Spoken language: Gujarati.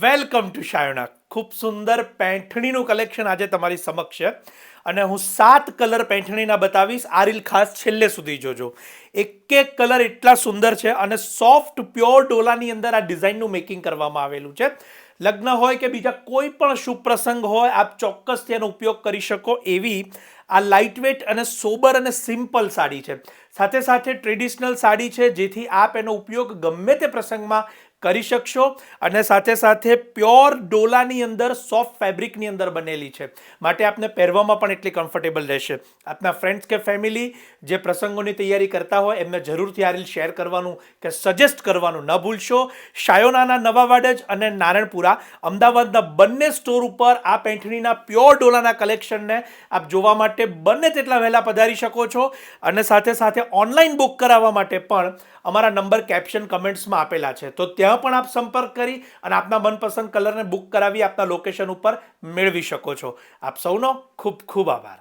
Welcome to Shayona. ખૂબ સુંદર પેન્થણીનું કલેક્શન આજે તમારી સમક્ષ છે અને હું 7 કલર પેન્થણીના બતાવીશ. આ રીલ ખાસ છેલ્લે સુધી જોજો. એક એક કલર એટલા સુંદર છે અને સોફ્ટ પ્યોર ડોલાની અંદર આ ડિઝાઇનનું મેકિંગ કરવામાં આવેલું છે. લગ્ન હોય કે બીજા કોઈ પણ શુભ પ્રસંગ હોય, આપ ચોક્કસથી એનો ઉપયોગ કરી શકો એવી આ લાઇટવેટ અને સોબર અને સિમ્પલ સાડી છે. સાથે સાથે ટ્રેડિશનલ સાડી છે, જેથી આપ એનો ઉપયોગ ગમે તે પ્રસંગમાં કરી શકશો અને સાથે સાથે પ્યોર ડોલાની અંદર સોફ્ટ ફેબ્રિકની અંદર બનેલી છે, માટે આપને પહેરવામાં પણ એટલી કમ્ફર્ટેબલ રહેશે. આપના ફ્રેન્ડ્સ કે ફેમિલી જે પ્રસંગોની તૈયારી કરતા હોય એમને જરૂરથી આ રીલ શેર કરવાનું કે સજેસ્ટ કરવાનું ન ભૂલશો. શાયોનાના નવા વાડજ અને નારણપુરા અમદાવાદના બંને સ્ટોર ઉપર આ પેન્થણીના પ્યોર ડોલાના કલેક્શનને આપ જોવા માટે બંને તેટલા વહેલા પધારી શકો છો અને સાથે સાથે ઓનલાઈન બુક કરાવવા માટે પણ અમારા નંબર કેપ્શન કમેન્ટ્સમાં આપેલા છે, તો ત્યાં પણ આપ સંપર્ક કરી અને આપના મનપસંદ કલરને બુક કરાવી આપના લોકેશન ઉપર મેળવી શકો છો. આપ સૌનો ખૂબ ખૂબ આભાર.